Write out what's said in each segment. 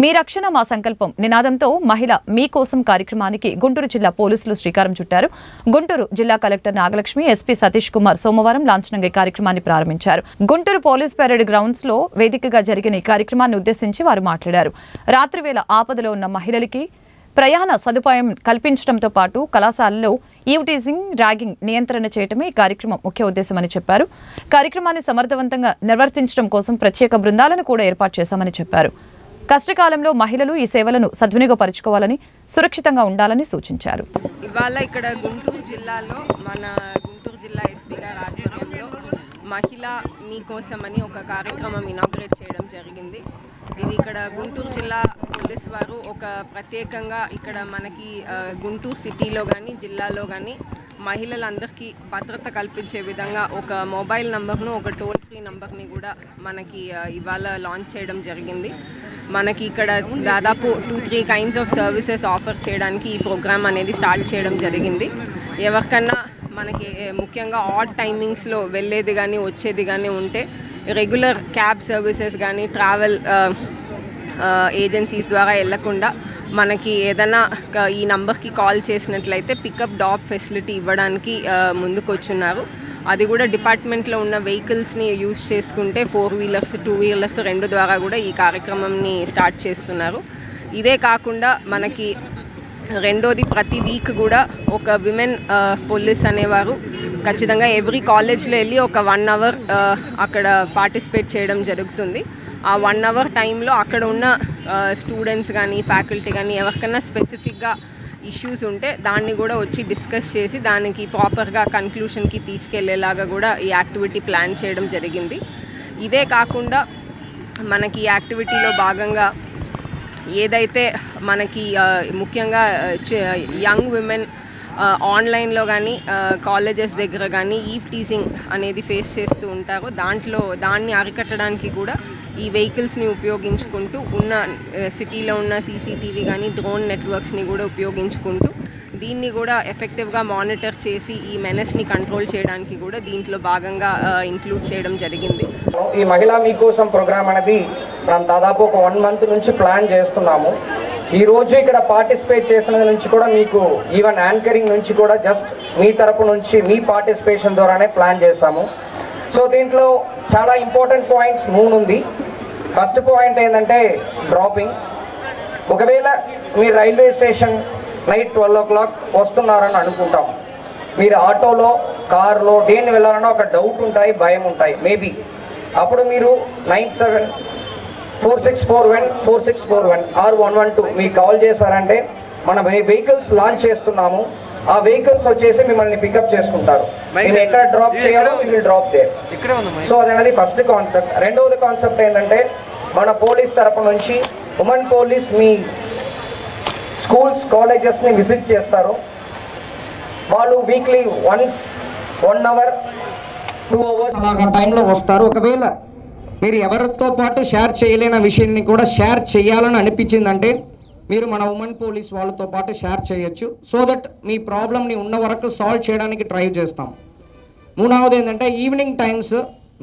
మీ రక్షణ మా సంకల్పం నినాదంతో మహిళ మీకోసం కార్యక్రమానికి గుంటూరు జిల్లా పోలీసులు శ్రీకారం చుట్టారు. గుంటూరు జిల్లా కలెక్టర్ నాగలక్ష్మి, ఎస్పీ సతీష్ కుమార్ సోమవారం లాంఛనంగా ఈ కార్యక్రమాన్ని ప్రారంభించారు. గుంటూరు పోలీస్ పెరేడ్ గ్రౌండ్స్ లో వేదికగా జరిగిన ఈ కార్యక్రమాన్ని ఉద్దేశించి వారు మాట్లాడారు. రాత్రివేళ ఆపదలో ఉన్న మహిళలకి ప్రయాణ సదుపాయం కల్పించడంతో పాటు కళాశాలలో ఈవ్టీజింగ్, ర్యాగింగ్ నియంత్రణ చేయడమే ఈ కార్యక్రమం ముఖ్య ఉద్దేశమని చెప్పారు. కార్యక్రమాన్ని సమర్థవంతంగా నిర్వర్తించడం కోసం ప్రత్యేక బృందాలను కూడా ఏర్పాటు చేశామని చెప్పారు. కష్టకాలంలో మహిళలు ఈ సేవలను సద్వినియోగపరచుకోవాలని, సురక్షితంగా ఉండాలని సూచించారు. ఇవాళ ఇక్కడ గుంటూరు జిల్లాలో మన గుంటూరు జిల్లా ఎస్పీ గారి ఆధ్వర్యంలో మహిళ మీకోసమని ఒక కార్యక్రమం ఇనాగ్రేట్ చేయడం జరిగింది. ఇది ఇక్కడ గుంటూరు జిల్లా పోలీస్ వారు ఒక ప్రత్యేకంగా ఇక్కడ మనకి గుంటూరు సిటీలో కానీ జిల్లాలో కానీ మహిళలందరికీ భద్రత కల్పించే విధంగా ఒక మొబైల్ నంబర్ను, ఒక టోల్ ఫ్రీ నంబర్ని కూడా మనకి ఇవాళ లాంచ్ చేయడం జరిగింది. మనకి ఇక్కడ దాదాపు 2-3 కైండ్స్ ఆఫ్ సర్వీసెస్ ఆఫర్ చేయడానికి ఈ ప్రోగ్రామ్ అనేది స్టార్ట్ చేయడం జరిగింది. ఎవరికన్నా మనకి ముఖ్యంగా ఆడ్ టైమింగ్స్లో వెళ్ళేది కానీ వచ్చేది కానీ ఉంటే రెగ్యులర్ క్యాబ్ సర్వీసెస్ కానీ ట్రావెల్ ఏజెన్సీస్ ద్వారా వెళ్లకుండా మనకి ఏదైనా ఈ నంబర్కి కాల్ చేసినట్లయితే పికప్ డ్రాప్ ఫెసిలిటీ ఇవ్వడానికి ముందుకొచ్చున్నారు. అది కూడా డిపార్ట్మెంట్లో ఉన్న వెహికల్స్ని యూజ్ చేసుకుంటే 4 వీలర్స్, 2 వీలర్స్ రెండు ద్వారా కూడా ఈ కార్యక్రమంని స్టార్ట్ చేస్తున్నారు. ఇదే కాకుండా మనకి రెండోది ప్రతి వీక్ కూడా ఒక విమెన్ పోలీస్ అనేవారు ఖచ్చితంగా ఎవ్రీ కాలేజ్లో వెళ్ళి ఒక 1 అవర్ అక్కడ పార్టిసిపేట్ చేయడం జరుగుతుంది. ఆ 1 అవర్ టైంలో అక్కడ ఉన్న స్టూడెంట్స్ కానీ ఫ్యాకల్టీ కానీ ఎవరికైనా స్పెసిఫిక్గా ఇష్యూస్ ఉంటే దాన్ని కూడా వచ్చి డిస్కస్ చేసి దానికి ప్రాపర్గా కన్క్లూషన్కి తీసుకెళ్లేలాగా కూడా ఈ యాక్టివిటీ ప్లాన్ చేయడం జరిగింది. ఇదే కాకుండా మనకి ఈ యాక్టివిటీలో భాగంగా ఏదైతే మనకి ముఖ్యంగా యంగ్ విమెన్ ఆన్లైన్లో కానీ కాలేజెస్ దగ్గర కానీ ఈవ్టీజింగ్ అనేది ఫేస్ చేస్తూ ఉంటారు. దాన్ని అరికట్టడానికి కూడా ఈ వెహికల్స్ని ఉపయోగించుకుంటూ ఉన్న సిటీలో ఉన్న సీసీటీవీ కానీ డ్రోన్ నెట్వర్క్స్ని కూడా ఉపయోగించుకుంటూ దీన్ని కూడా ఎఫెక్టివ్గా మానిటర్ చేసి ఈ మెనస్ని కంట్రోల్ చేయడానికి కూడా దీంట్లో భాగంగా ఇంక్లూడ్ చేయడం జరిగింది. ఈ మహిళా మీకోసం ప్రోగ్రామ్ అనేది మనం దాదాపు ఒక 1 మంత్ నుంచి ప్లాన్ చేస్తున్నాము. ఈరోజు ఇక్కడ పార్టిసిపేట్ చేసిన నుంచి కూడా మీకు ఈవెన్ యాంకరింగ్ నుంచి కూడా జస్ట్ మీ తరపు నుంచి మీ పార్టిసిపేషన్ ద్వారానే ప్లాన్ చేస్తాము. సో దీంట్లో చాలా ఇంపార్టెంట్ పాయింట్స్ 3 ఉంది. ఫస్ట్ పాయింట్ ఏంటంటే డ్రాపింగ్. ఒకవేళ మీరు రైల్వే స్టేషన్ నైట్ 12 o'clock వస్తున్నారని అనుకుంటాం. మీరు ఆటోలో, కార్లో దేన్ని వెళ్ళాలన్నా ఒక డౌట్ ఉంటాయి, భయం ఉంటాయి మేబీ. అప్పుడు మీరు 9746414641 ఆర్ 112 మీకు కాల్ చేశారంటే మన వెహికల్స్ లాంచ్ చేస్తున్నాము. ఆ వెహికల్స్ వచ్చేసి మిమ్మల్ని పికప్ చేసుకుంటారు. మేము ఎక్కడ డ్రాప్ చేయాలో we will drop there. So అదనేది ఫస్ట్ కాన్సెప్ట్. రెండవది కాన్సెప్ట్ ఏంటంటే మన పోలీస్ తరపు నుంచి ఉమెన్ పోలీస్ మీ స్కూల్స్, కాలేజెస్ని విజిట్ చేస్తారు. వాళ్ళు వీక్లీ వన్స్ 1 hour 2 hours అలాగా టైంలో వస్తారు. ఒకవేళ మీరు ఎవరితో పాటు షేర్ చేయలేని విషయాన్ని కూడా షేర్ చేయాలని అనిపించిందంటే మీరు మన ఉమెన్ పోలీస్ వాళ్ళతో పాటు షేర్ చేయొచ్చు. సో దట్ మీ ప్రాబ్లమ్ని ఉన్న వరకు సాల్వ్ చేయడానికి ట్రై చేస్తాం. మూడవది ఏంటంటే ఈవినింగ్ టైమ్స్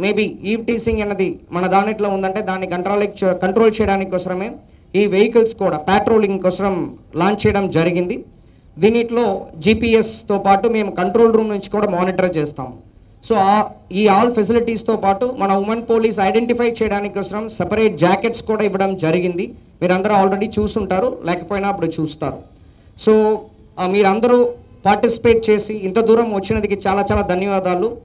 మేబీ ఈవ్టీజింగ్ అన్నది మన దానిట్లో ఉందంటే దాన్ని కంట్రోల్ చేయడానికి కోసమే ఈ వెహికల్స్ కూడా పెట్రోలింగ్ కోసం లాంచ్ చేయడం జరిగింది. దీనిలో జీపీఎస్తో పాటు మేము కంట్రోల్ రూమ్ నుంచి కూడా మానిటర్ చేస్తాము. సో ఈ ఆల్ ఫెసిలిటీస్తో పాటు మన ఉమెన్ పోలీస్ ఐడెంటిఫై చేయడానికి కోసం సెపరేట్ జాకెట్స్ కూడా ఇవ్వడం జరిగింది. మీరందరూ ఆల్రెడీ చూసుంటారు, లేకపోయినా అప్పుడు చూస్తారు. సో మీరందరూ పార్టిసిపేట్ చేసి ఇంత దూరం వచ్చినందుకు చాలా చాలా ధన్యవాదాలు.